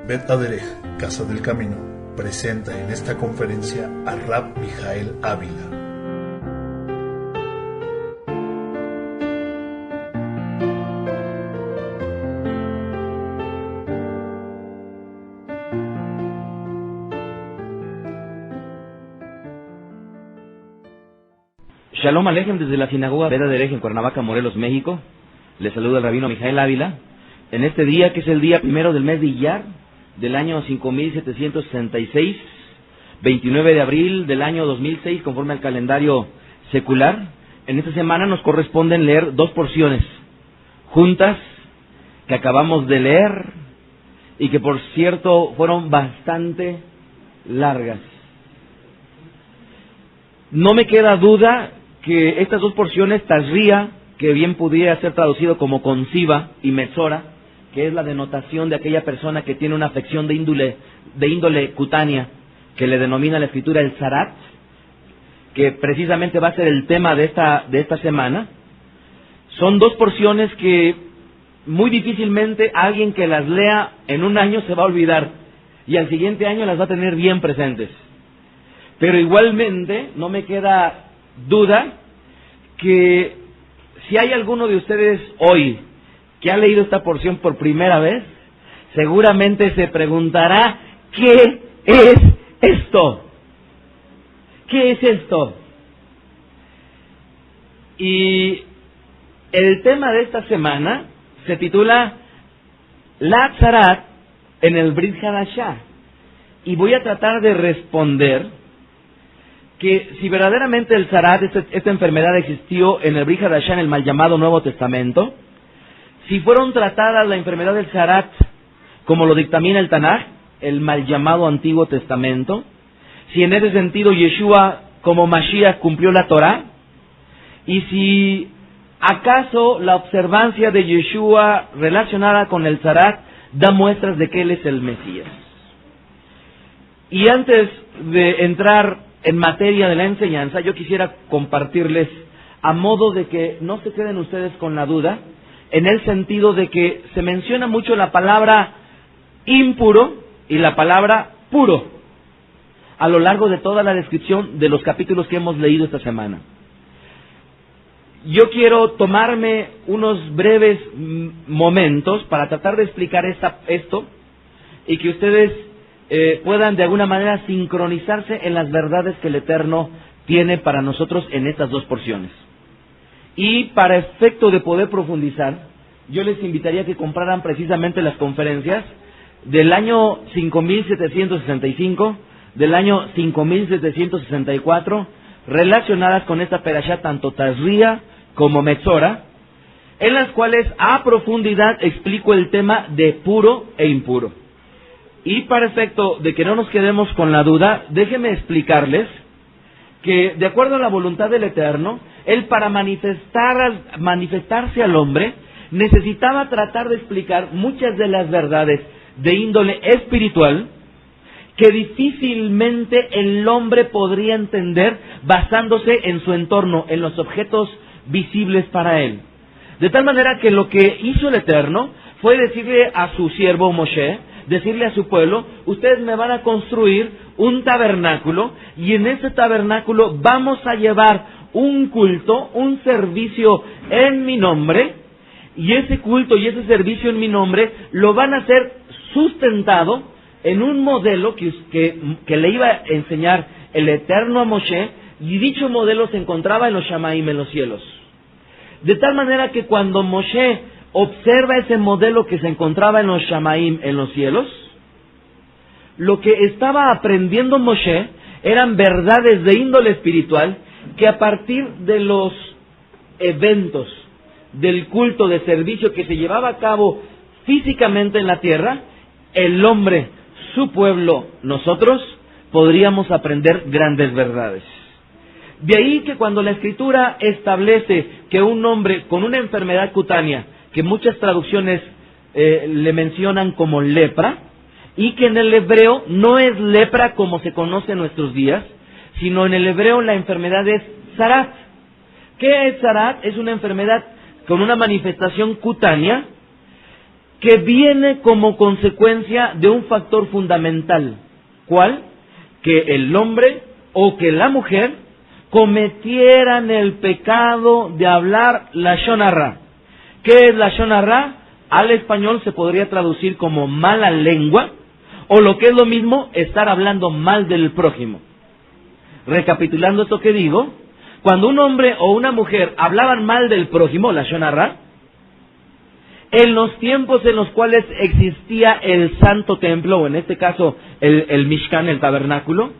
Bet Aderech, Casa del Camino, presenta en esta conferencia a Rab Mijael Ávila. Shalom Alejem desde la sinagoga Bet Aderech en Cuernavaca, Morelos, México. Les saluda el rabino Mijael Ávila. En este día, que es el día primero del mes de Iyar, del año 5766, 29 de abril del año 2006, conforme al calendario secular, en esta semana nos corresponden leer dos porciones juntas que acabamos de leer y que, por cierto, fueron bastante largas. No me queda duda que estas dos porciones, Tashria, que bien pudiera ser traducido como conciba, y Metzora, que es la denotación de aquella persona que tiene una afección de índole cutánea, que le denomina la escritura el Zarat, que precisamente va a ser el tema de esta semana. Son dos porciones que muy difícilmente alguien que las lea en un año se va a olvidar, y al siguiente año las va a tener bien presentes. Pero igualmente no me queda duda que si hay alguno de ustedes hoy que ha leído esta porción por primera vez, seguramente se preguntará: ¿qué es esto? ¿Qué es esto? Y el tema de esta semana se titula La Tzarat en el Brit Hadashah, y voy a tratar de responder que si verdaderamente el Zarat, esta enfermedad, existió en el Brit Hadashah, en el mal llamado Nuevo Testamento, si fueron tratadas la enfermedad del Zarat como lo dictamina el Tanaj, el mal llamado Antiguo Testamento, si en ese sentido Yeshua como Mashiach cumplió la Torah, y si acaso la observancia de Yeshua relacionada con el Zarat da muestras de que él es el Mesías. Y antes de entrar en materia de la enseñanza, yo quisiera compartirles, a modo de que no se queden ustedes con la duda, en el sentido de que se menciona mucho la palabra impuro y la palabra puro a lo largo de toda la descripción de los capítulos que hemos leído esta semana. Yo quiero tomarme unos breves momentos para tratar de explicar esto y que ustedes puedan de alguna manera sincronizarse en las verdades que el Eterno tiene para nosotros en estas dos porciones. Y para efecto de poder profundizar, yo les invitaría que compraran precisamente las conferencias del año 5765, del año 5764, relacionadas con esta perashá, tanto Tashria como Metzora, en las cuales a profundidad explico el tema de puro e impuro. Y para efecto de que no nos quedemos con la duda, déjenme explicarles que, de acuerdo a la voluntad del Eterno, Él, para manifestarse al hombre, necesitaba tratar de explicar muchas de las verdades de índole espiritual que difícilmente el hombre podría entender basándose en su entorno, en los objetos visibles para él. De tal manera que lo que hizo el Eterno fue decirle a su siervo Moshe, decirle a su pueblo: ustedes me van a construir un tabernáculo, y en ese tabernáculo vamos a llevar un culto, un servicio en mi nombre, y ese culto y ese servicio en mi nombre lo van a hacer sustentado en un modelo que le iba a enseñar el Eterno a Moshe, y dicho modelo se encontraba en los Shamaim, en los cielos. De tal manera que cuando Moshe observa ese modelo que se encontraba en los Shamaim, en los cielos, lo que estaba aprendiendo Moshe eran verdades de índole espiritual que, a partir de los eventos del culto de servicio que se llevaba a cabo físicamente en la tierra, el hombre, su pueblo, nosotros, podríamos aprender grandes verdades. De ahí que cuando la Escritura establece que un hombre con una enfermedad cutánea, que muchas traducciones le mencionan como lepra, y que en el hebreo no es lepra como se conoce en nuestros días, sino en el hebreo la enfermedad es Zarat. ¿Qué es Zarat? Es una enfermedad con una manifestación cutánea que viene como consecuencia de un factor fundamental. ¿Cuál? Que el hombre o que la mujer cometieran el pecado de hablar lashon hara. ¿Qué es lashon hara? Al español se podría traducir como mala lengua, o lo que es lo mismo, estar hablando mal del prójimo. Recapitulando esto que digo, cuando un hombre o una mujer hablaban mal del prójimo, lashon hara, en los tiempos en los cuales existía el santo templo, o en este caso el Mishkan, el tabernáculo,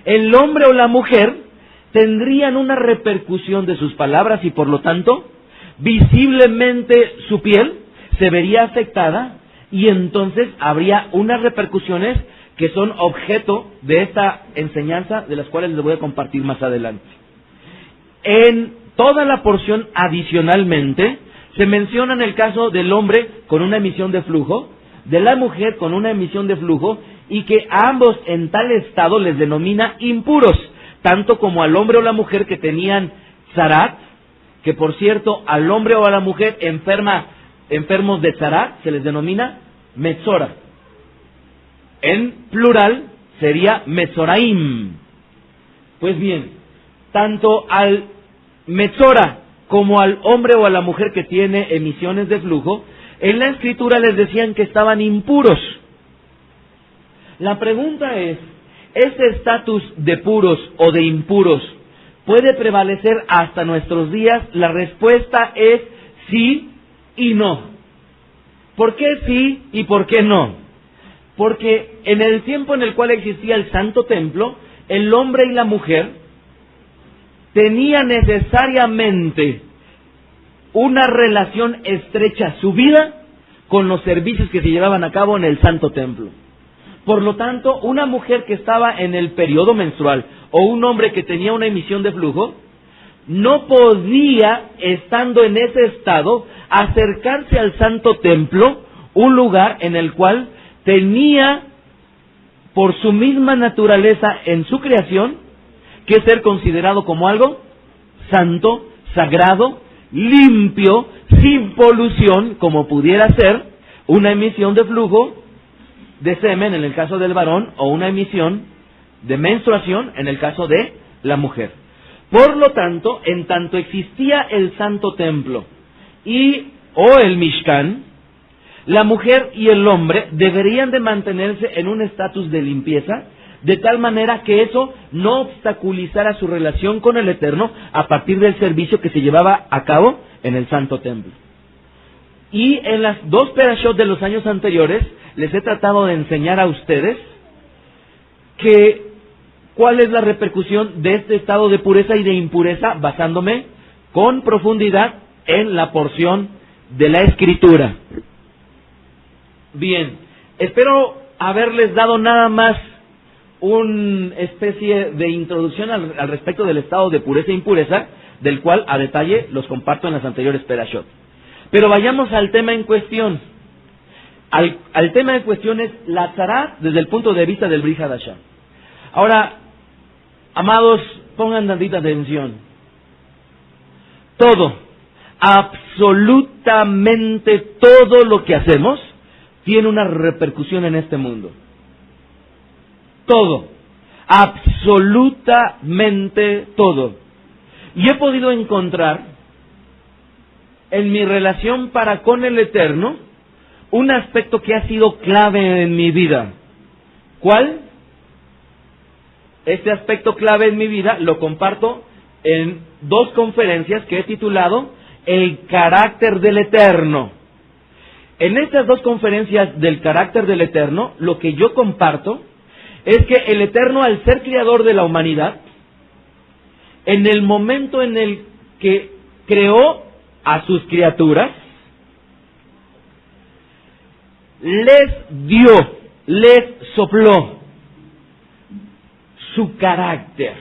el hombre o la mujer tendrían una repercusión de sus palabras y por lo tanto, visiblemente su piel se vería afectada y entonces habría unas repercusiones que son objeto de esta enseñanza, de las cuales les voy a compartir más adelante. En toda la porción adicionalmente, se menciona en el caso del hombre con una emisión de flujo, de la mujer con una emisión de flujo, y que a ambos en tal estado les denomina impuros, tanto como al hombre o la mujer que tenían tzarat, que por cierto al hombre o a la mujer enfermos de tzarat se les denomina metzora. En plural sería metzoraim. Pues bien, tanto al metzora como al hombre o a la mujer que tiene emisiones de flujo, en la escritura les decían que estaban impuros. La pregunta es, ¿este estatus de puros o de impuros puede prevalecer hasta nuestros días? La respuesta es sí y no. ¿Por qué sí y por qué no? Porque en el tiempo en el cual existía el santo templo, el hombre y la mujer tenían necesariamente una relación estrecha su vida con los servicios que se llevaban a cabo en el santo templo. Por lo tanto, una mujer que estaba en el periodo menstrual o un hombre que tenía una emisión de flujo, no podía, estando en ese estado, acercarse al santo templo, un lugar en el cual tenía, por su misma naturaleza en su creación, que ser considerado como algo santo, sagrado, limpio, sin polución, como pudiera ser una emisión de flujo de semen en el caso del varón o una emisión de menstruación en el caso de la mujer. Por lo tanto, en tanto existía el santo templo o el Mishkan, la mujer y el hombre deberían de mantenerse en un estatus de limpieza, de tal manera que eso no obstaculizara su relación con el Eterno a partir del servicio que se llevaba a cabo en el santo templo. Y en las dos perashot de los años anteriores les he tratado de enseñar a ustedes cuál es la repercusión de este estado de pureza y de impureza, basándome con profundidad en la porción de la Escritura. Bien, espero haberles dado nada más una especie de introducción al respecto del estado de pureza e impureza, del cual a detalle los comparto en las anteriores perashot. Pero vayamos al tema en cuestión. Al tema en cuestión es la tzara desde el punto de vista del Brit Hadashah. Ahora, amados, pongan tantita atención. Todo, absolutamente todo lo que hacemos tiene una repercusión en este mundo. Todo, absolutamente todo. Y he podido encontrar en mi relación para con el Eterno un aspecto que ha sido clave en mi vida. ¿Cuál? Este aspecto clave en mi vida lo comparto en dos conferencias que he titulado El carácter del Eterno. En estas dos conferencias del carácter del Eterno, lo que yo comparto es que el Eterno, al ser creador de la humanidad, en el momento en el que creó a sus criaturas, les sopló su carácter.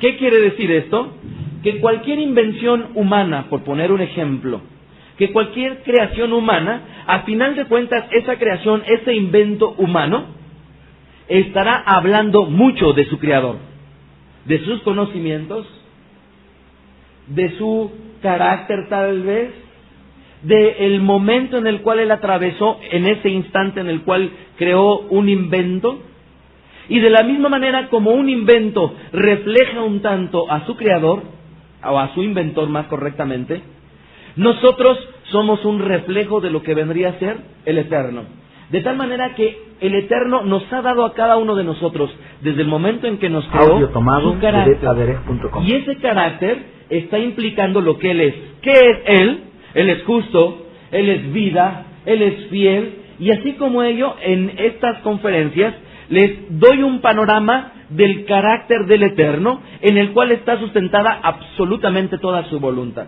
¿Qué quiere decir esto? Que cualquier invención humana, por poner un ejemplo, que cualquier creación humana, a final de cuentas, esa creación, ese invento humano, estará hablando mucho de su creador, de sus conocimientos, de su carácter tal vez, del momento en el cual él atravesó, en ese instante en el cual creó un invento. Y de la misma manera como un invento refleja un tanto a su creador, o a su inventor más correctamente, nosotros somos un reflejo de lo que vendría a ser el Eterno. De tal manera que el Eterno nos ha dado a cada uno de nosotros, desde el momento en que nos creó, su carácter. Y ese carácter está implicando lo que Él es. ¿Qué es Él? Él es justo, Él es vida, Él es fiel. Y así como ello, en estas conferencias les doy un panorama del carácter del Eterno, en el cual está sustentada absolutamente toda su voluntad.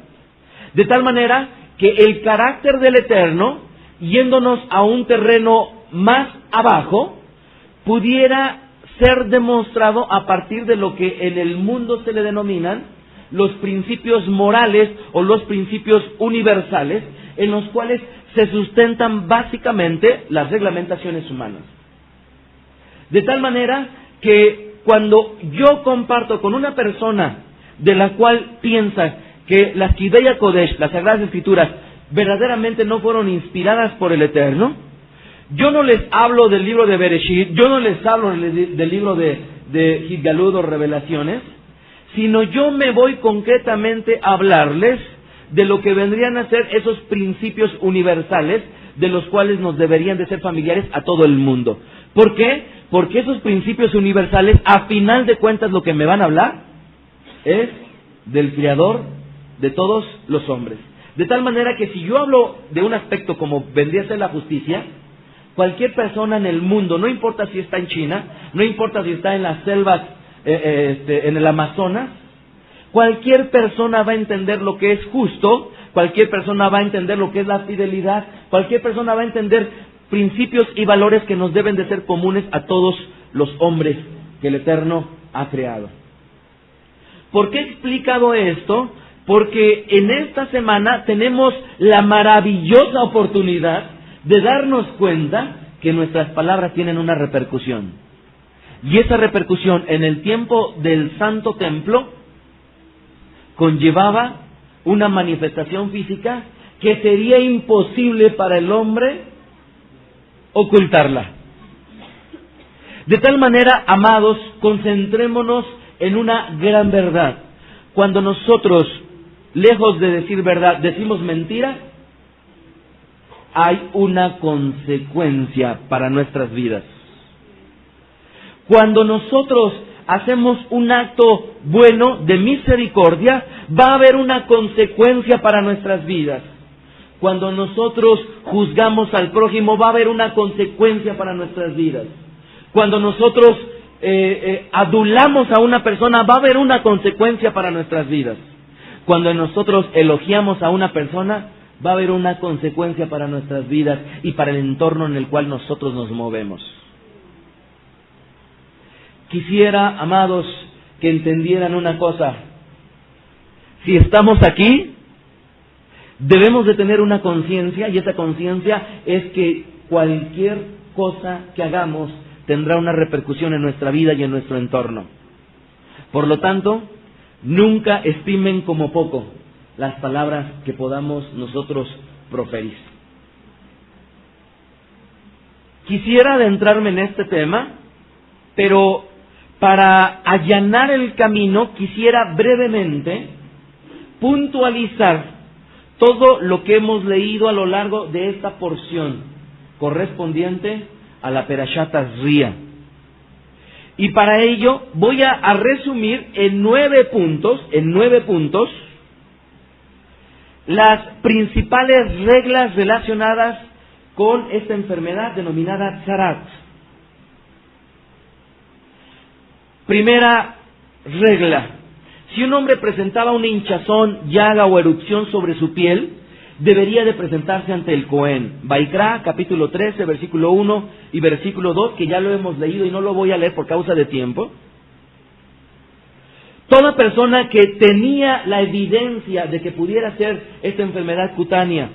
De tal manera que el carácter del Eterno, yéndonos a un terreno más abajo, pudiera ser demostrado a partir de lo que en el mundo se le denominan los principios morales o los principios universales, en los cuales se sustentan básicamente las reglamentaciones humanas. De tal manera que cuando yo comparto con una persona de la cual piensa que las Kideya Kodesh, las Sagradas Escrituras, verdaderamente no fueron inspiradas por el Eterno, yo no les hablo del libro de Bereshit, yo no les hablo del libro de Hitgalud o Revelaciones, sino yo me voy concretamente a hablarles de lo que vendrían a ser esos principios universales de los cuales nos deberían de ser familiares a todo el mundo. ¿Por qué? Porque esos principios universales, a final de cuentas, lo que me van a hablar es del Creador de todos los hombres. De tal manera que si yo hablo de un aspecto como vendría a ser la justicia, cualquier persona en el mundo, no importa si está en China, no importa si está en las selvas, en el Amazonas, cualquier persona va a entender lo que es justo, cualquier persona va a entender lo que es la fidelidad, cualquier persona va a entender principios y valores que nos deben de ser comunes a todos los hombres que el Eterno ha creado. ¿Por qué he explicado esto? Porque en esta semana tenemos la maravillosa oportunidad de darnos cuenta que nuestras palabras tienen una repercusión. Y esa repercusión en el tiempo del Santo Templo conllevaba una manifestación física que sería imposible para el hombre ocultarla. De tal manera, amados, concentrémonos en una gran verdad. Cuando nosotros, lejos de decir verdad, decimos mentira, hay una consecuencia para nuestras vidas. Cuando nosotros hacemos un acto bueno de misericordia, va a haber una consecuencia para nuestras vidas. Cuando nosotros juzgamos al prójimo, va a haber una consecuencia para nuestras vidas. Cuando nosotros adulamos a una persona, va a haber una consecuencia para nuestras vidas. Cuando nosotros elogiamos a una persona, va a haber una consecuencia para nuestras vidas y para el entorno en el cual nosotros nos movemos. Quisiera, amados, que entendieran una cosa. Si estamos aquí, debemos de tener una conciencia, y esa conciencia es que cualquier cosa que hagamos tendrá una repercusión en nuestra vida y en nuestro entorno. Por lo tanto, nunca estimen como poco las palabras que podamos nosotros proferir. Quisiera adentrarme en este tema, pero para allanar el camino quisiera brevemente puntualizar todo lo que hemos leído a lo largo de esta porción correspondiente a la Perashat Tazria. Y para ello voy a resumir en 9 puntos, las principales reglas relacionadas con esta enfermedad denominada Tzarat. Primera regla: si un hombre presentaba una hinchazón, llaga o erupción sobre su piel, debería de presentarse ante el Cohen. Vaikra, capítulo 13, versículo 1 y versículo 2, que ya lo hemos leído y no lo voy a leer por causa de tiempo. Toda persona que tenía la evidencia de que pudiera ser esta enfermedad cutánea,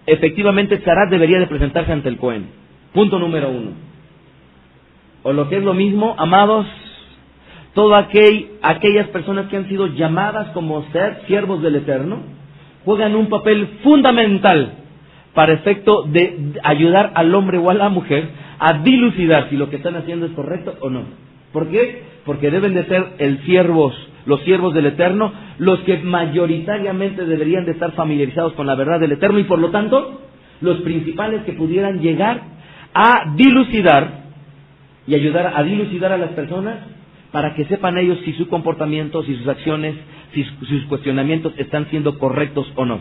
efectivamente Tzarat, debería de presentarse ante el Cohen. Punto número 1. O lo que es lo mismo, amados, todas aquellas personas que han sido llamadas como siervos del Eterno, juegan un papel fundamental para efecto de ayudar al hombre o a la mujer a dilucidar si lo que están haciendo es correcto o no. ¿Por qué? Porque deben de ser los siervos del Eterno, los que mayoritariamente deberían de estar familiarizados con la verdad del Eterno y por lo tanto, los principales que pudieran llegar a dilucidar y ayudar a dilucidar a las personas para que sepan ellos si su comportamiento, si sus acciones, si sus cuestionamientos están siendo correctos o no.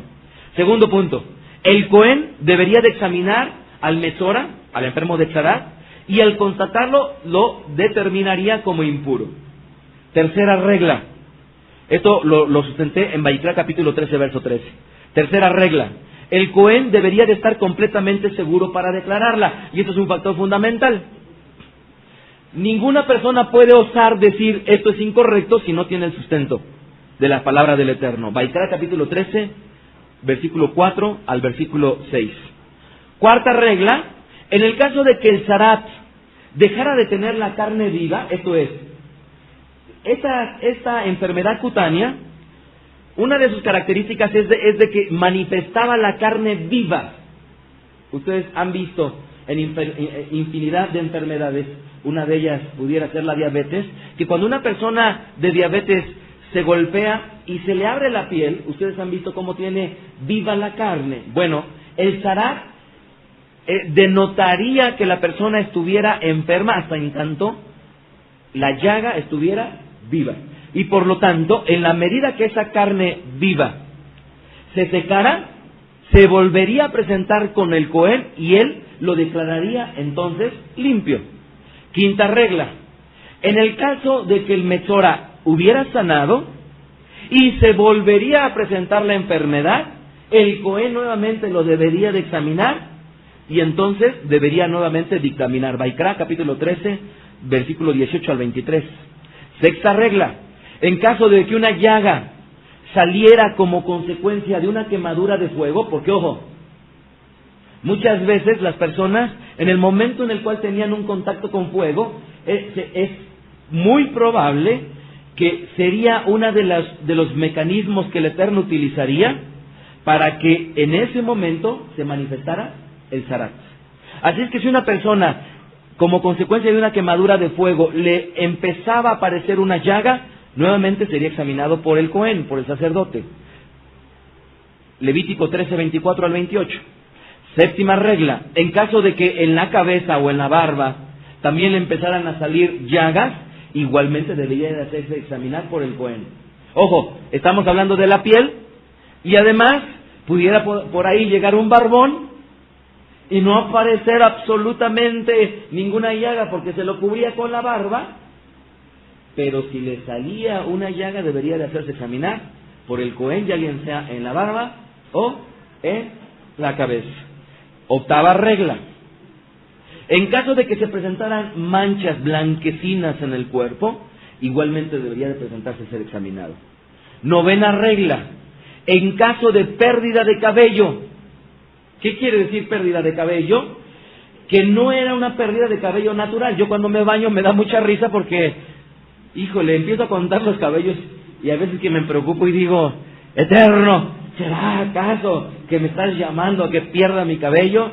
Segundo punto, el Cohen debería de examinar al Metzora, al enfermo de Tzarat, y al constatarlo lo determinaría como impuro. Tercera regla, esto lo sustenté en Vaikra capítulo 13, verso 13. Tercera regla, el Cohen debería de estar completamente seguro para declararla, y esto es un factor fundamental. Ninguna persona puede osar decir esto es incorrecto si no tiene el sustento de la palabra del Eterno. Vaikra capítulo 13, versículo 4 al versículo 6. Cuarta regla, en el caso de que el Tzarat dejara de tener la carne viva, esto es, esta enfermedad cutánea, una de sus características es de que manifestaba la carne viva. Ustedes han visto en infinidad de enfermedades, una de ellas pudiera ser la diabetes, que cuando una persona de diabetes se golpea y se le abre la piel, ustedes han visto cómo tiene viva la carne. Bueno, el Tzarat denotaría que la persona estuviera enferma hasta en tanto la llaga estuviera viva. Y por lo tanto, en la medida que esa carne viva se secara, se volvería a presentar con el Cohen y él lo declararía entonces limpio. Quinta regla, en el caso de que el Metzora hubiera sanado y se volvería a presentar la enfermedad, el Cohen nuevamente lo debería de examinar y entonces debería nuevamente dictaminar. Vaikra capítulo 13, versículo 18 al 23. Sexta regla, en caso de que una llaga saliera como consecuencia de una quemadura de fuego, porque ojo, muchas veces las personas en el momento en el cual tenían un contacto con fuego, es muy probable que sería uno de los mecanismos que el Eterno utilizaría para que en ese momento se manifestara el Tzarat. Así es que si una persona, como consecuencia de una quemadura de fuego, le empezaba a aparecer una llaga, nuevamente sería examinado por el Cohen, por el sacerdote. Levítico 13, 24 al 28. Séptima regla, en caso de que en la cabeza o en la barba también le empezaran a salir llagas, igualmente debería de hacerse examinar por el Cohen. Ojo, estamos hablando de la piel y además pudiera por ahí llegar un barbón y no aparecer absolutamente ninguna llaga porque se lo cubría con la barba, pero si le salía una llaga debería de hacerse examinar por el Cohen, ya bien sea en la barba o en la cabeza. Octava regla, en caso de que se presentaran manchas blanquecinas en el cuerpo, igualmente debería de presentarse ser examinado. Novena regla, en caso de pérdida de cabello. ¿Qué quiere decir pérdida de cabello? Que no era una pérdida de cabello natural. Yo cuando me baño me da mucha risa porque, híjole, empiezo a contar los cabellos y a veces que me preocupo y digo, Eterno, ¿será acaso que me estás llamando a que pierda mi cabello?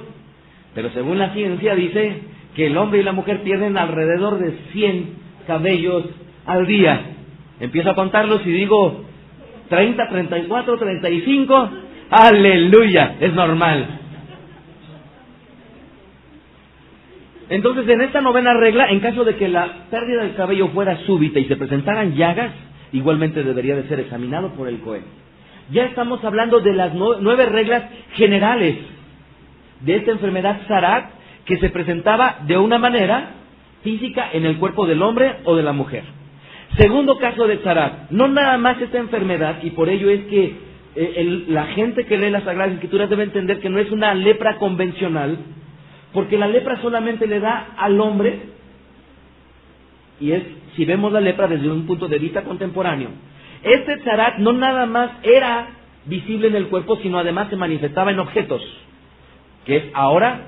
Pero según la ciencia dice que el hombre y la mujer pierden alrededor de 100 cabellos al día. Empiezo a contarlos y digo 30, 34, 35, ¡aleluya! Es normal. Entonces, en esta novena regla, en caso de que la pérdida del cabello fuera súbita y se presentaran llagas, igualmente debería de ser examinado por el Cohen. Ya estamos hablando de las 9 reglas generales de esta enfermedad Tzarat que se presentaba de una manera física en el cuerpo del hombre o de la mujer. Segundo caso de Tzarat, no nada más esta enfermedad, y por ello es que la gente que lee las Sagradas Escrituras debe entender que no es una lepra convencional, porque la lepra solamente le da al hombre, y es, si vemos la lepra desde un punto de vista contemporáneo, este Tzarat no nada más era visible en el cuerpo, sino además se manifestaba en objetos, que es ahora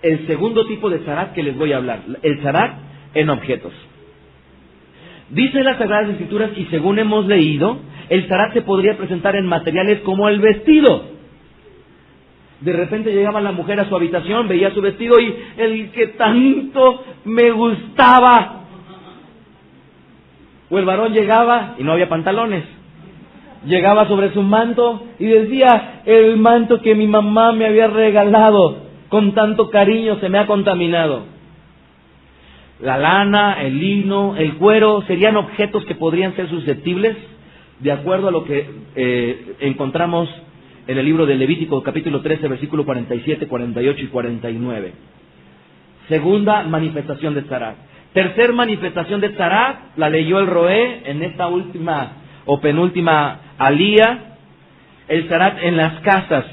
el segundo tipo de Tzarat que les voy a hablar, el Tzarat en objetos. Dice las Sagradas Escrituras, y según hemos leído, el zarat se podría presentar en materiales como el vestido. De repente llegaba la mujer a su habitación, veía su vestido y el que tanto me gustaba. O el varón llegaba y no había pantalones. Llegaba sobre su manto y decía, el manto que mi mamá me había regalado con tanto cariño se me ha contaminado. La lana, el lino, el cuero serían objetos que podrían ser susceptibles de acuerdo a lo que encontramos en el libro de Levítico, capítulo 13, versículo 47, 48 y 49. Segunda manifestación de Tzarat. Tercer manifestación de Tzarat, la leyó el Roé en esta última o penúltima alía, el Tzarat en las casas.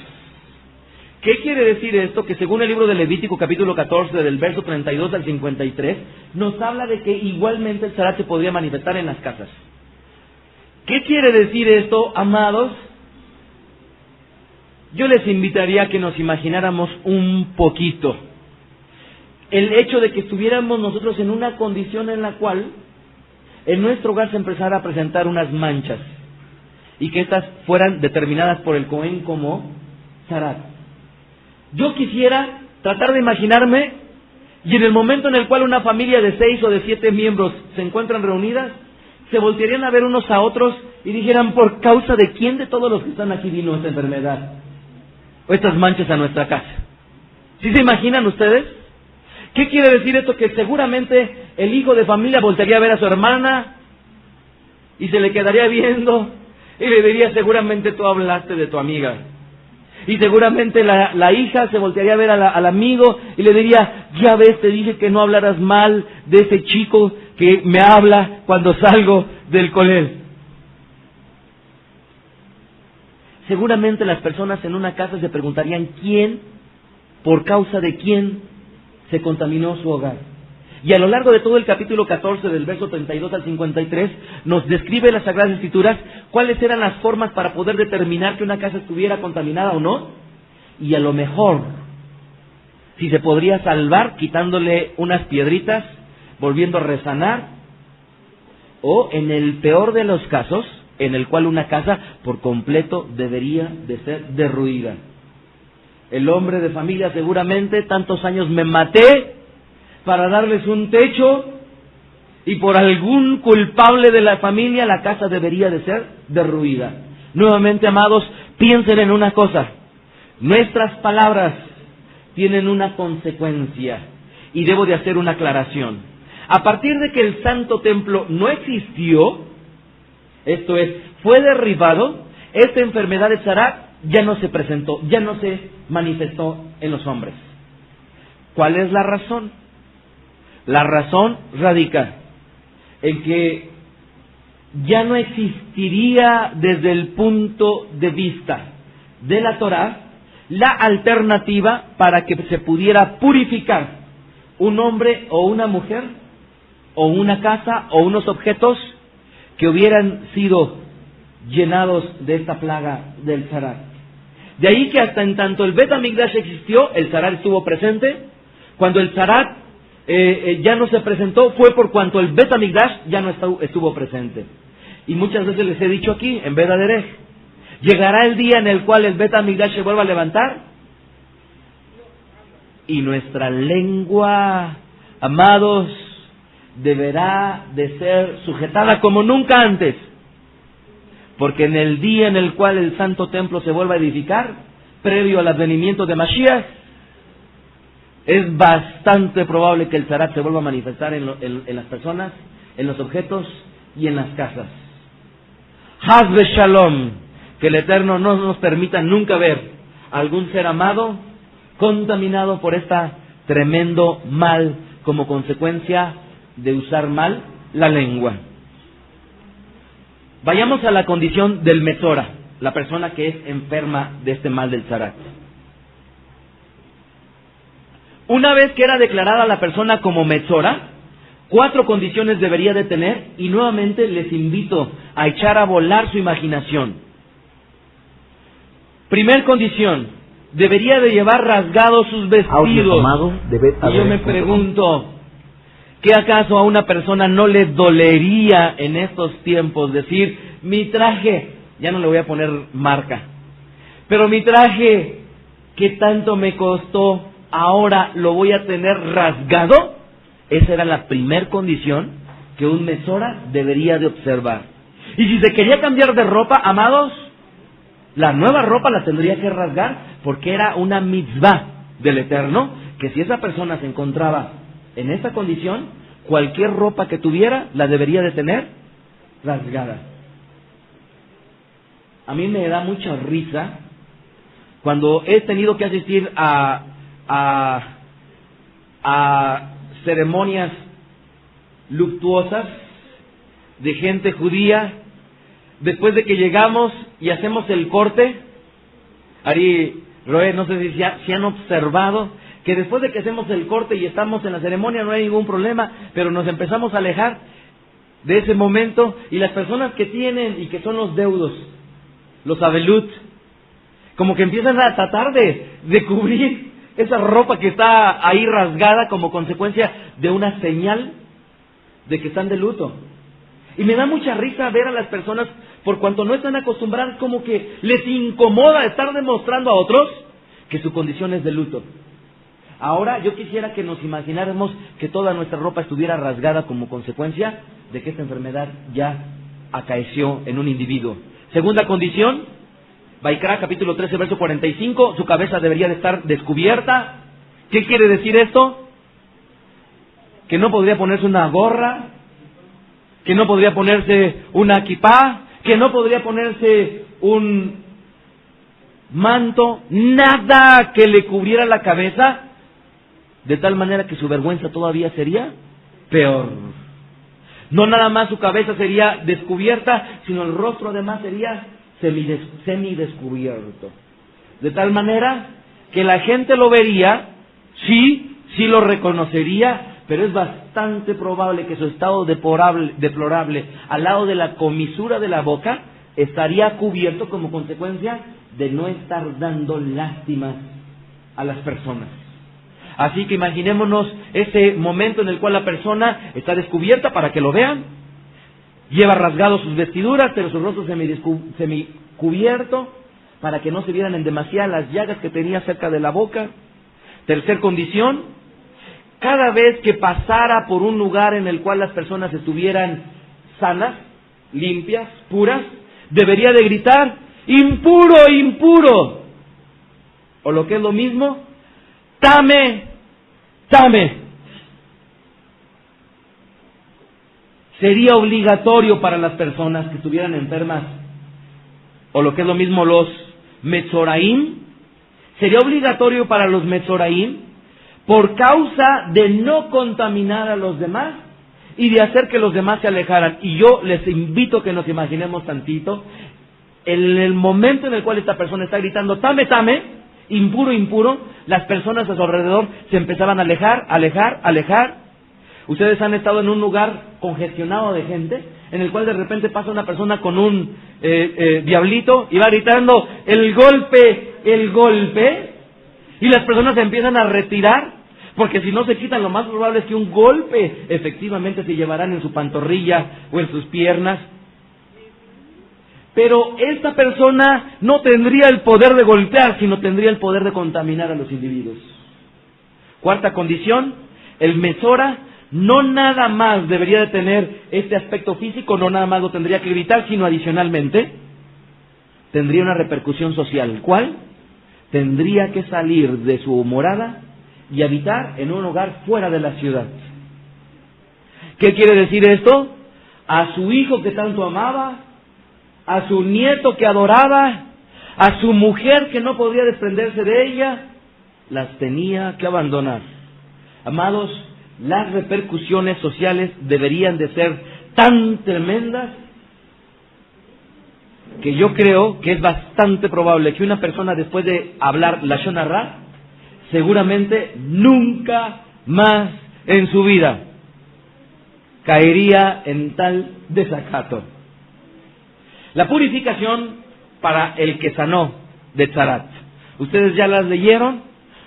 ¿Qué quiere decir esto? Que según el libro de Levítico, capítulo 14, del verso 32 al 53, nos habla de que igualmente el Tzarat se podría manifestar en las casas. ¿Qué quiere decir esto, amados? Yo les invitaría a que nos imagináramos un poquito el hecho de que estuviéramos nosotros en una condición en la cual en nuestro hogar se empezara a presentar unas manchas y que estas fueran determinadas por el Cohen como Tzarat. Yo quisiera tratar de imaginarme y en el momento en el cual una familia de 6 o de 7 miembros se encuentran reunidas, se voltearían a ver unos a otros y dijeran, ¿por causa de quién de todos los que están aquí vino esta enfermedad o estas manchas a nuestra casa? ¿Sí se imaginan ustedes? ¿Qué quiere decir esto? Que seguramente el hijo de familia voltearía a ver a su hermana y se le quedaría viendo y le diría, seguramente tú hablaste de tu amiga. Y seguramente la hija se voltearía a ver al amigo y le diría, ya ves, te dije que no hablaras mal de ese chico que me habla cuando salgo del colel. Seguramente las personas en una casa se preguntarían quién, por causa de quién, se contaminó su hogar. Y a lo largo de todo el capítulo 14, del verso 32 al 53, nos describe las Sagradas Escrituras cuáles eran las formas para poder determinar que una casa estuviera contaminada o no, y a lo mejor, si se podría salvar quitándole unas piedritas, volviendo a resanar, o en el peor de los casos, en el cual una casa por completo debería de ser derruida. El hombre de familia seguramente, tantos años me maté para darles un techo y por algún culpable de la familia la casa debería de ser derruida. Nuevamente, amados, piensen en una cosa. Nuestras palabras tienen una consecuencia y debo de hacer una aclaración. A partir de que el Santo Templo no existió, esto es, fue derribado, esta enfermedad de Tzarat ya no se presentó, ya no se manifestó en los hombres. ¿Cuál es la razón? La razón radica en que ya no existiría desde el punto de vista de la Torá la alternativa para que se pudiera purificar un hombre o una mujer o una casa o unos objetos que hubieran sido llenados de esta plaga del Tzarat. De ahí que hasta en tanto el Bet HaMikdash existió, el Tzarat estuvo presente. Cuando el Tzarat ya no se presentó, fue por cuanto el Bet HaMikdash ya no estuvo presente. Y muchas veces les he dicho aquí, en Beda Derech, llegará el día en el cual el Bet HaMikdash se vuelva a levantar y nuestra lengua, amados, deberá de ser sujetada como nunca antes. Porque en el día en el cual el Santo Templo se vuelva a edificar, previo al advenimiento de Mashiach, es bastante probable que el Tzarat se vuelva a manifestar en las personas, en los objetos y en las casas. Haz Shalom, que el Eterno no nos permita nunca ver algún ser amado contaminado por esta tremendo mal como consecuencia de usar mal la lengua. Vayamos a la condición del Metzora, la persona que es enferma de este mal del Tzarat. Una vez que era declarada la persona como Metzora, 4 condiciones debería de tener, y nuevamente les invito a echar a volar su imaginación. Primer condición, debería de llevar rasgados sus vestidos. Y yo me pregunto, ¿Qué acaso a una persona no le dolería en estos tiempos decir, mi traje, ya no le voy a poner marca, pero mi traje que tanto me costó, ahora lo voy a tener rasgado? Esa era la primer condición que un mesora debería de observar. Y si se quería cambiar de ropa, amados, la nueva ropa la tendría que rasgar, porque era una mitzvah del Eterno, que si esa persona se encontraba en esta condición, cualquier ropa que tuviera la debería de tener rasgada. A mí me da mucha risa cuando he tenido que asistir a ceremonias luctuosas de gente judía, después de que llegamos y hacemos el corte. Ari, Roé, no sé si han observado que después de que hacemos el corte y estamos en la ceremonia no hay ningún problema, pero nos empezamos a alejar de ese momento, y las personas que tienen y que son los deudos, los abelut, como que empiezan a tratar de cubrir esa ropa que está ahí rasgada como consecuencia de una señal de que están de luto. Y me da mucha risa ver a las personas, por cuanto no están acostumbradas, como que les incomoda estar demostrando a otros que su condición es de luto. Ahora yo quisiera que nos imagináramos que toda nuestra ropa estuviera rasgada como consecuencia de que esta enfermedad ya acaeció en un individuo. Segunda condición, Vaikra capítulo 13 verso 45, su cabeza debería de estar descubierta. ¿Qué quiere decir esto? Que no podría ponerse una gorra, que no podría ponerse una kipá, que no podría ponerse un manto, nada que le cubriera la cabeza, de tal manera que su vergüenza todavía sería peor. No nada más su cabeza sería descubierta, sino el rostro además sería semidescubierto. De tal manera que la gente lo vería, sí lo reconocería, pero es bastante probable que su estado deplorable al lado de la comisura de la boca estaría cubierto como consecuencia de no estar dando lástima a las personas. Así que imaginémonos ese momento en el cual la persona está descubierta para que lo vean, lleva rasgados sus vestiduras, pero su rostro semicubierto, para que no se vieran en demasía las llagas que tenía cerca de la boca. Tercer condición, cada vez que pasara por un lugar en el cual las personas estuvieran sanas, limpias, puras, debería de gritar, impuro, impuro. O lo que es lo mismo, tame, tame. Sería obligatorio para las personas que estuvieran enfermas, o lo que es lo mismo los metzoraim, sería obligatorio para los metzoraim, por causa de no contaminar a los demás y de hacer que los demás se alejaran. Y yo les invito a que nos imaginemos tantito, en el momento en el cual esta persona está gritando, tame, tame, impuro, impuro, las personas a su alrededor se empezaban a alejar. Ustedes han estado en un lugar congestionado de gente, en el cual de repente pasa una persona con un diablito y va gritando, el golpe, y las personas se empiezan a retirar, porque si no se quitan, lo más probable es que un golpe efectivamente se llevarán en su pantorrilla o en sus piernas. Pero esta persona no tendría el poder de golpear, sino tendría el poder de contaminar a los individuos. Cuarta condición, el mesora no nada más debería de tener este aspecto físico, no nada más lo tendría que gritar, sino adicionalmente tendría una repercusión social. ¿Cuál? Tendría que salir de su morada y habitar en un hogar fuera de la ciudad. ¿Qué quiere decir esto? A su hijo que tanto amaba, a su nieto que adoraba, a su mujer que no podía desprenderse de ella, las tenía que abandonar. Amados, las repercusiones sociales deberían de ser tan tremendas que yo creo que es bastante probable que una persona, después de hablar lashon hara, seguramente nunca más en su vida caería en tal desacato. La purificación para el que sanó de tzarat. Ustedes ya las leyeron.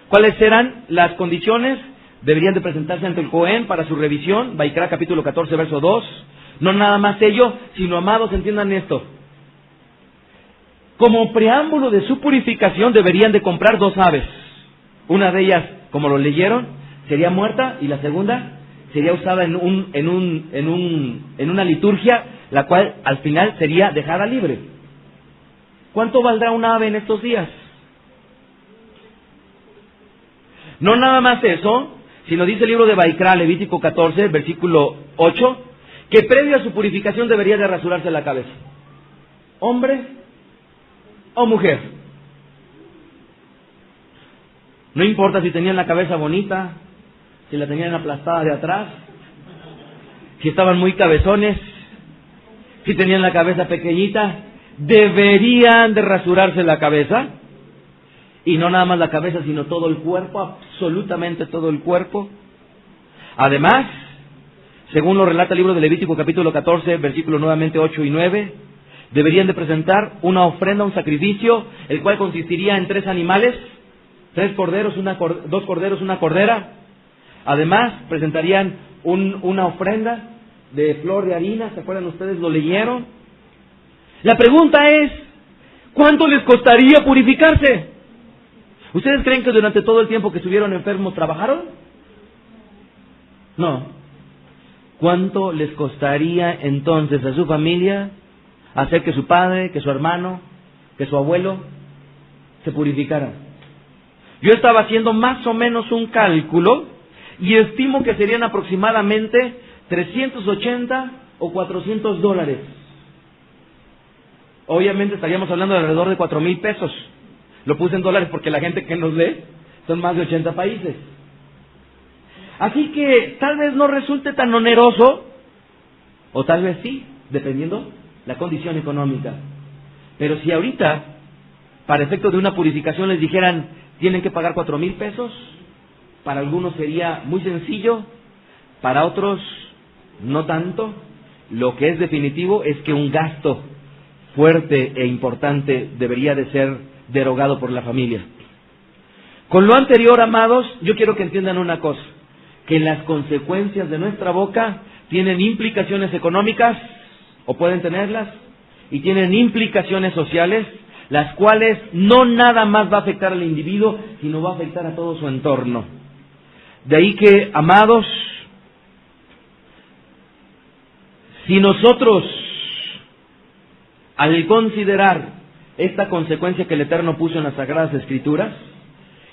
¿Cuáles eran las condiciones? deberían de presentarse ante el Cohen para su revisión, Vaikra capítulo 14, verso 2. No nada más ello, sino, amados, entiendan esto. Como preámbulo de su purificación deberían de comprar 2 aves. Una de ellas, como lo leyeron, sería muerta, y la segunda sería usada en una liturgia, la cual al final sería dejada libre. ¿Cuánto valdrá una ave en estos días? No nada más eso, sino dice el libro de Vaikra, Levítico 14, versículo 8, que previo a su purificación debería de rasurarse la cabeza. ¿Hombre o mujer? No importa si tenían la cabeza bonita, si la tenían aplastada de atrás, si estaban muy cabezones, si tenían la cabeza pequeñita, deberían de rasurarse la cabeza. Y no nada más la cabeza, sino todo el cuerpo, absolutamente todo el cuerpo. Además, según lo relata el libro de Levítico capítulo 14, versículos nuevamente 8 y 9, deberían de presentar una ofrenda, un sacrificio, el cual consistiría en 3 animales, 2 corderos, una cordera. Además, presentarían una ofrenda de flor de harina, ¿se acuerdan ustedes? ¿Lo leyeron? La pregunta es, ¿cuánto les costaría purificarse? ¿Ustedes creen que durante todo el tiempo que estuvieron enfermos trabajaron? No. ¿Cuánto les costaría entonces a su familia hacer que su padre, que su hermano, que su abuelo se purificaran? Yo estaba haciendo más o menos un cálculo y estimo que serían aproximadamente 380 o 400 dólares. Obviamente estaríamos hablando de alrededor de 4,000 pesos. Lo puse en dólares porque la gente que nos lee son más de 80 países. Así que tal vez no resulte tan oneroso, o tal vez sí, dependiendo la condición económica. Pero si ahorita, para efecto de una purificación, les dijeran, tienen que pagar 4,000 pesos, para algunos sería muy sencillo, para otros no tanto. Lo que es definitivo es que un gasto fuerte e importante debería de ser derogado por la familia. Con lo anterior, amados, yo quiero que entiendan una cosa, que las consecuencias de nuestra boca tienen implicaciones económicas, o pueden tenerlas, y tienen implicaciones sociales, las cuales no nada más va a afectar al individuo, sino va a afectar a todo su entorno. De ahí que, amados, si nosotros, al considerar esta consecuencia que el Eterno puso en las Sagradas Escrituras,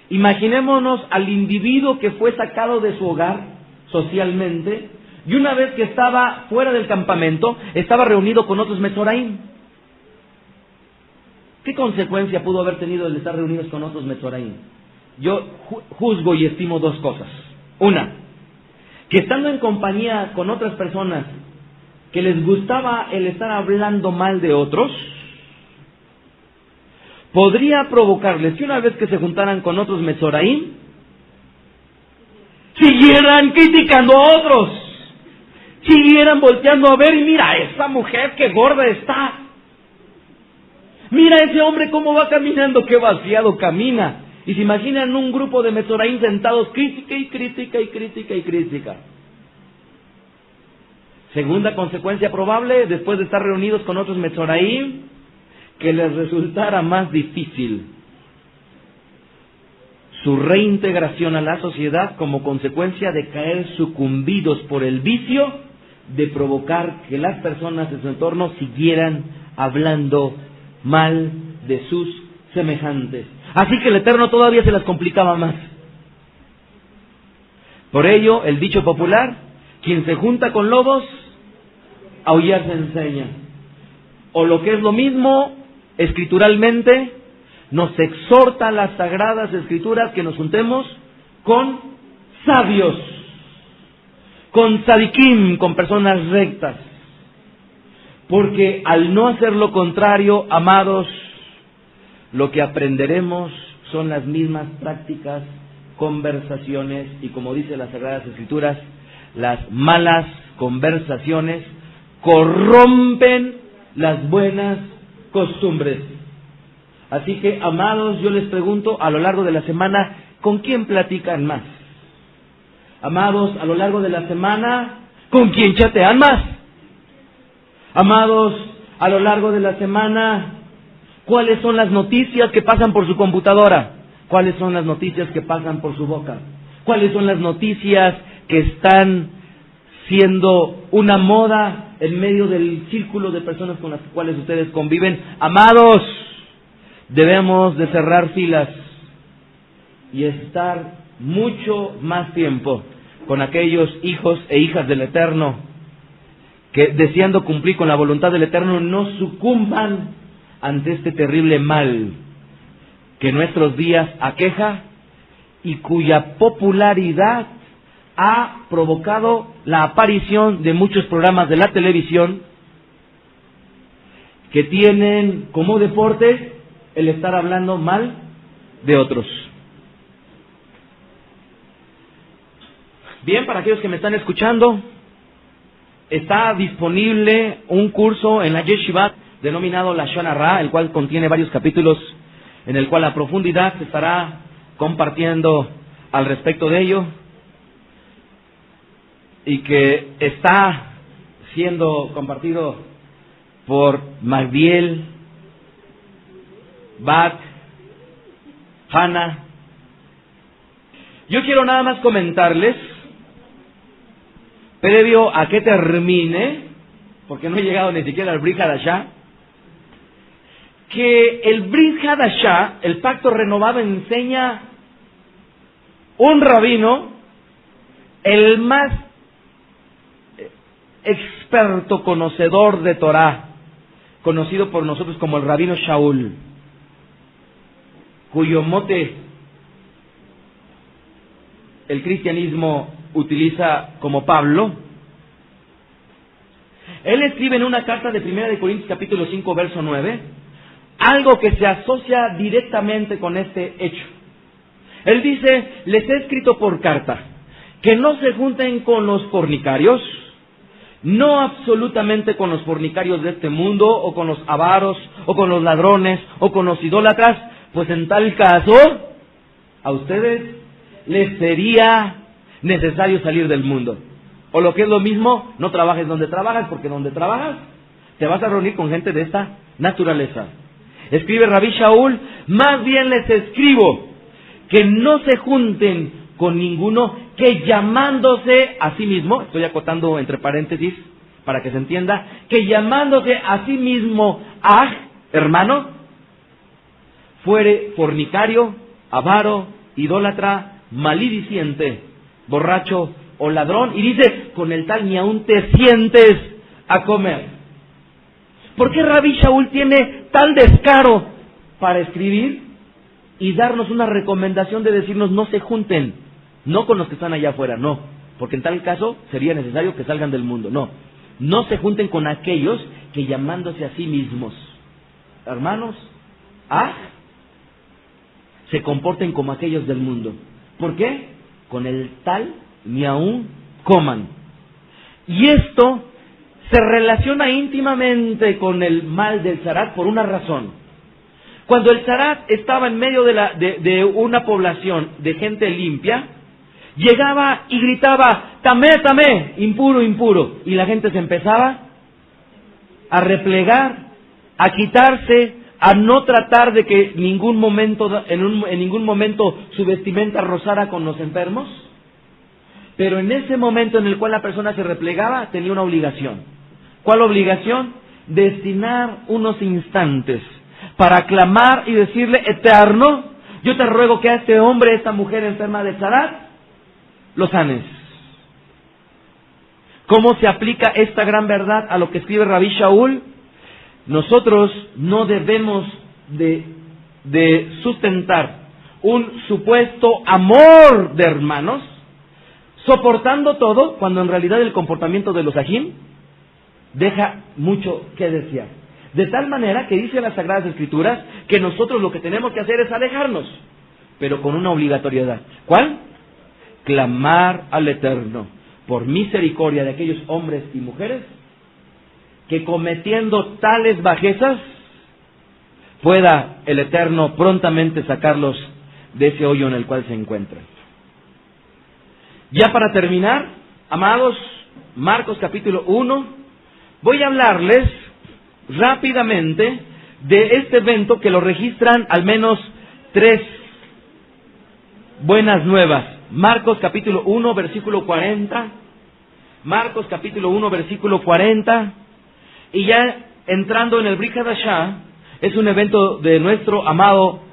imaginémonos al individuo que fue sacado de su hogar socialmente, y una vez que estaba fuera del campamento, estaba reunido con otros Metzoraim. ¿Qué consecuencia pudo haber tenido el estar reunidos con otros Metzoraim? Yo juzgo y estimo 2 cosas. Una, que estando en compañía con otras personas que les gustaba el estar hablando mal de otros, podría provocarles que una vez que se juntaran con otros Metzoraim, siguieran criticando a otros, siguieran volteando a ver, y mira esa mujer qué gorda está, mira ese hombre cómo va caminando, qué vaciado camina. Y se imaginan un grupo de Metzoraim sentados, crítica y crítica y crítica y crítica. Segunda consecuencia probable, después de estar reunidos con otros Metzoraim, que les resultara más difícil su reintegración a la sociedad como consecuencia de caer sucumbidos por el vicio de provocar que las personas de su entorno siguieran hablando mal de sus semejantes. Así que el Eterno todavía se las complicaba más. Por ello, el dicho popular, quien se junta con lobos, aullar se enseña. O lo que es lo mismo, escrituralmente, nos exhorta las Sagradas Escrituras que nos juntemos con sabios, con tzadikim, con personas rectas. Porque al no hacer lo contrario, amados, lo que aprenderemos son las mismas prácticas, conversaciones, y como dice las Sagradas Escrituras, las malas conversaciones corrompen las buenas costumbres. Así que, amados, yo les pregunto a lo largo de la semana, ¿con quién platican más? Amados, a lo largo de la semana, ¿con quién chatean más? Amados, a lo largo de la semana, ¿cuáles son las noticias que pasan por su computadora? ¿Cuáles son las noticias que pasan por su boca? ¿Cuáles son las noticias que están siendo una moda en medio del círculo de personas con las cuales ustedes conviven? Amados, debemos de cerrar filas y estar mucho más tiempo con aquellos hijos e hijas del Eterno que, deseando cumplir con la voluntad del Eterno, no sucumban ante este terrible mal que en nuestros días aqueja y cuya popularidad ha provocado la aparición de muchos programas de la televisión que tienen como deporte el estar hablando mal de otros. Bien, para aquellos que me están escuchando, está disponible un curso en la Yeshiva denominado Lashon Hara, el cual contiene varios capítulos en el cual a profundidad se estará compartiendo al respecto de ello y que está siendo compartido por Magdiel, Bat, Hannah. Yo quiero nada más comentarles, previo a que termine, porque no he llegado ni siquiera al Brit Hadashah, que el Brit Hadashah, el pacto renovado, enseña un rabino, el más experto conocedor de Torah, conocido por nosotros como el rabino Shaul, cuyo mote el cristianismo utiliza como Pablo. Él escribe en una carta de 1 Corintios capítulo 5 verso 9 algo que se asocia directamente con este hecho. Él dice: les he escrito por carta que no se junten con los fornicarios, no absolutamente con los fornicarios de este mundo, o con los avaros, o con los ladrones, o con los idólatras, pues en tal caso a ustedes les sería necesario salir del mundo. O lo que es lo mismo, no trabajes donde trabajas, porque donde trabajas te vas a reunir con gente de esta naturaleza. Escribe Rabí Shaul: más bien les escribo que no se junten con ninguno que llamándose a sí mismo, estoy acotando entre paréntesis para que se entienda, que llamándose a sí mismo hermano, fuere fornicario, avaro, idólatra, malidiciente, borracho o ladrón, y dice: con el tal ni aún te sientes a comer. ¿Por qué Rabí Shaul tiene tal descaro para escribir y darnos una recomendación de decirnos no se junten, no con los que están allá afuera, no, porque en tal caso sería necesario que salgan del mundo? No se junten con aquellos que llamándose a sí mismos hermanos, se comporten como aquellos del mundo. ¿Por qué? Con el tal ni aún coman. Y esto se relaciona íntimamente con el mal del zarat por una razón. Cuando el zarat estaba en medio de una población de gente limpia, llegaba y gritaba: tamé, tamé, impuro, impuro, y la gente se empezaba a replegar, a quitarse, a no tratar de que en ningún momento su vestimenta rozara con los enfermos. Pero en ese momento en el cual la persona se replegaba, tenía una obligación. ¿Cuál obligación? Destinar unos instantes para clamar y decirle: Eterno, yo te ruego que a este hombre, a esta mujer enferma de zarat, lo sanes. ¿Cómo se aplica esta gran verdad a lo que escribe Rabí Shaul? Nosotros no debemos de sustentar un supuesto amor de hermanos, soportando todo, cuando en realidad el comportamiento de los ajim deja mucho que desear. De tal manera que dice las Sagradas Escrituras que nosotros lo que tenemos que hacer es alejarnos, pero con una obligatoriedad. ¿Cuál? Clamar al Eterno por misericordia de aquellos hombres y mujeres que, cometiendo tales bajezas, pueda el Eterno prontamente sacarlos de ese hoyo en el cual se encuentran. Ya para terminar, amados, Marcos capítulo 1, voy a hablarles rápidamente de este evento que lo registran al menos 3 buenas nuevas. Marcos capítulo 1, versículo 40. Marcos capítulo 1, versículo 40. Y ya entrando en el Brit Hadashah, es un evento de nuestro amado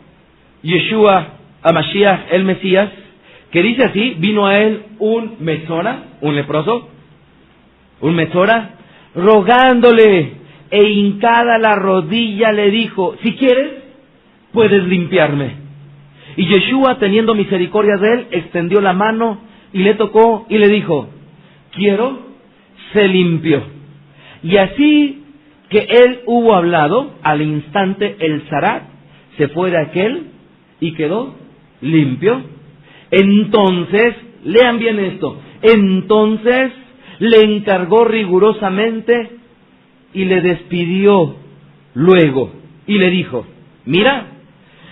Yeshua HaMashiach, el Mesías, que dice así: vino a él un Metzora, un leproso, un Metzora, rogándole, e hincada la rodilla le dijo: si quieres, puedes limpiarme. Y Yeshua, teniendo misericordia de él, extendió la mano y le tocó y le dijo: quiero, sé limpio. Y así que él hubo hablado, al instante el zarat se fue de aquel y quedó limpio. Entonces, lean bien esto, entonces le encargó rigurosamente y le despidió luego y le dijo: mira,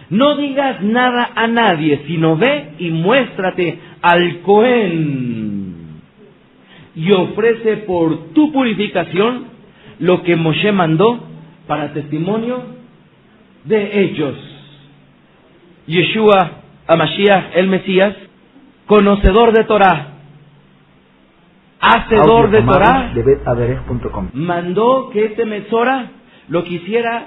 no digas nada a nadie, sino ve y muéstrate al Cohen y ofrece por tu purificación lo que Moshe mandó para testimonio de ellos. Yeshua HaMashiach, el Mesías, conocedor de Torah, hacedor de Torah, mandó que este Metzora lo que hiciera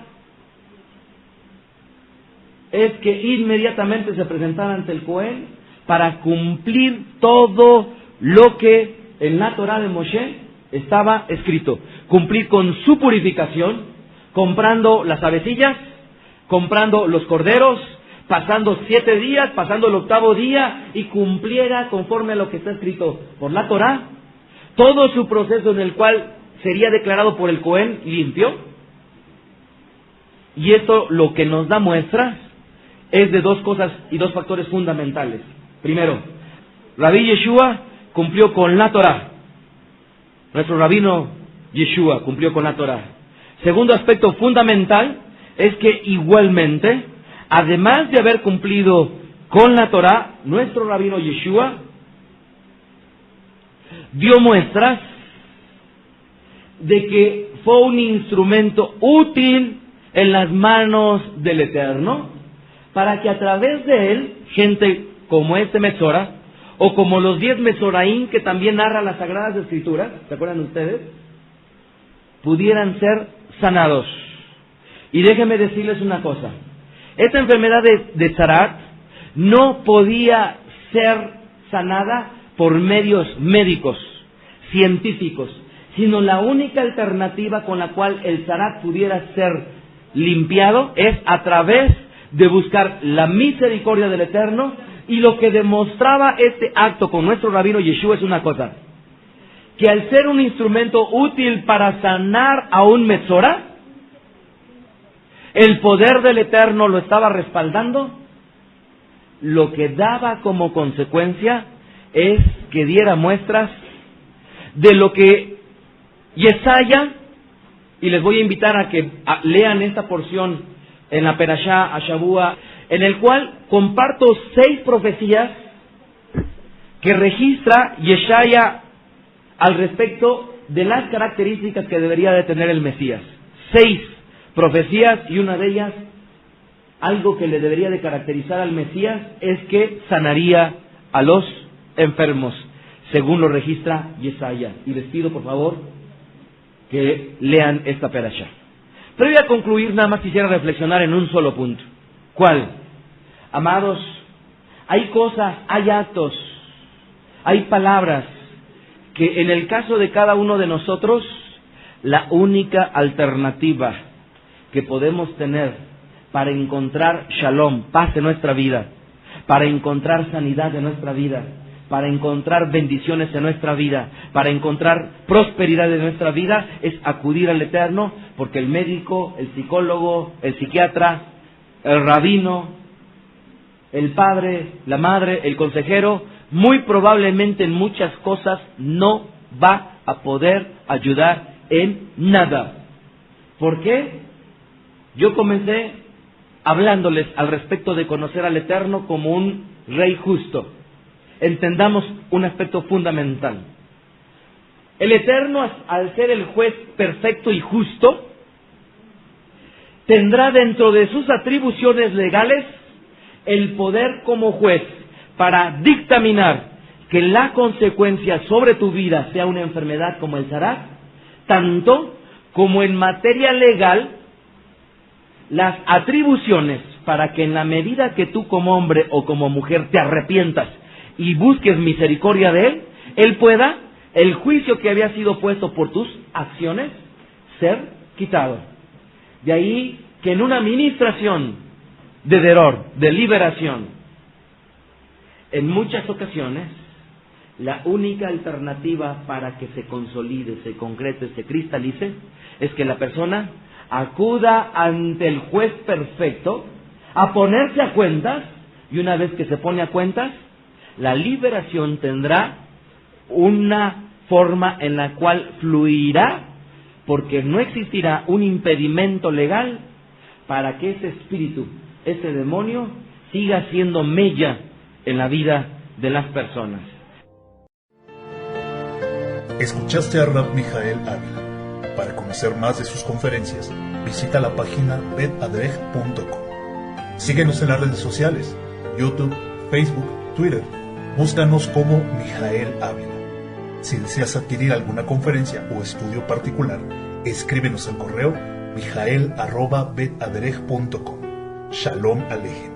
es que inmediatamente se presentara ante el Cohen para cumplir todo lo que en la Torah de Moshe estaba escrito. Cumplir con su purificación, comprando las avecillas, comprando los corderos, pasando 7 días, pasando el 8º día, y cumpliera conforme a lo que está escrito por la Torah, todo su proceso en el cual sería declarado por el Cohen limpio. Y esto lo que nos da muestras es de 2 cosas y 2 factores fundamentales. Primero, Rabí Yeshua cumplió con la Torah. Nuestro rabino Yeshua cumplió con la Torah. Segundo aspecto fundamental es que igualmente, además de haber cumplido con la Torah, nuestro rabino Yeshua dio muestras de que fue un instrumento útil en las manos del Eterno, para que a través de él, gente como este Metzora, o como los 10 Metzoraim que también narran las Sagradas Escrituras, ¿se acuerdan ustedes?, pudieran ser sanados. Y déjenme decirles una cosa: esta enfermedad de Zarat no podía ser sanada por medios médicos, científicos, sino la única alternativa con la cual el Zarat pudiera ser limpiado es a través de buscar la misericordia del Eterno. Y lo que demostraba este acto con nuestro rabino Yeshua es una cosa: que al ser un instrumento útil para sanar a un Metzora, el poder del Eterno lo estaba respaldando, lo que daba como consecuencia es que diera muestras de lo que Yesaya, y les voy a invitar a que lean esta porción en la Perashá Ashavua, en el cual comparto 6 profecías que registra Yeshaya al respecto de las características que debería de tener el Mesías. 6 profecías, y una de ellas, algo que le debería de caracterizar al Mesías, es que sanaría a los enfermos, según lo registra Yeshaya. Y les pido por favor que lean esta perashá. Previo a concluir, nada más quisiera reflexionar en un solo punto. ¿Cuál? Amados, hay cosas, hay actos, hay palabras que en el caso de cada uno de nosotros, la única alternativa que podemos tener para encontrar shalom, paz en nuestra vida, para encontrar sanidad en nuestra vida, para encontrar bendiciones en nuestra vida, para encontrar prosperidad en nuestra vida, es acudir al Eterno, porque el médico, el psicólogo, el psiquiatra, el rabino, el padre, la madre, el consejero, muy probablemente en muchas cosas no va a poder ayudar en nada. ¿Por qué? Yo comencé hablándoles al respecto de conocer al Eterno como un Rey justo. entendamos un aspecto fundamental. El Eterno, al ser el juez perfecto y justo, tendrá dentro de sus atribuciones legales el poder como juez para dictaminar que la consecuencia sobre tu vida sea una enfermedad como el SARAT, tanto como en materia legal las atribuciones para que en la medida que tú como hombre o como mujer te arrepientas y busques misericordia de Él pueda, el juicio que había sido puesto por tus acciones, ser quitado. De ahí que en una ministración de deror, de liberación, en muchas ocasiones, la única alternativa para que se consolide, se concrete, se cristalice, es que la persona acuda ante el juez perfecto a ponerse a cuentas, y una vez que se pone a cuentas, la liberación tendrá una forma en la cual fluirá, porque no existirá un impedimento legal para que ese espíritu, ese demonio, siga siendo mella en la vida de las personas. Escuchaste a Rab Mijael Ávila. Para conocer más de sus conferencias, visita la página betadrej.com. Síguenos en las redes sociales, YouTube, Facebook, Twitter. Búscanos como Mijael Ávila. Si deseas adquirir alguna conferencia o estudio particular, escríbenos al correo mijael@betadrej.com. Shalom Alejem.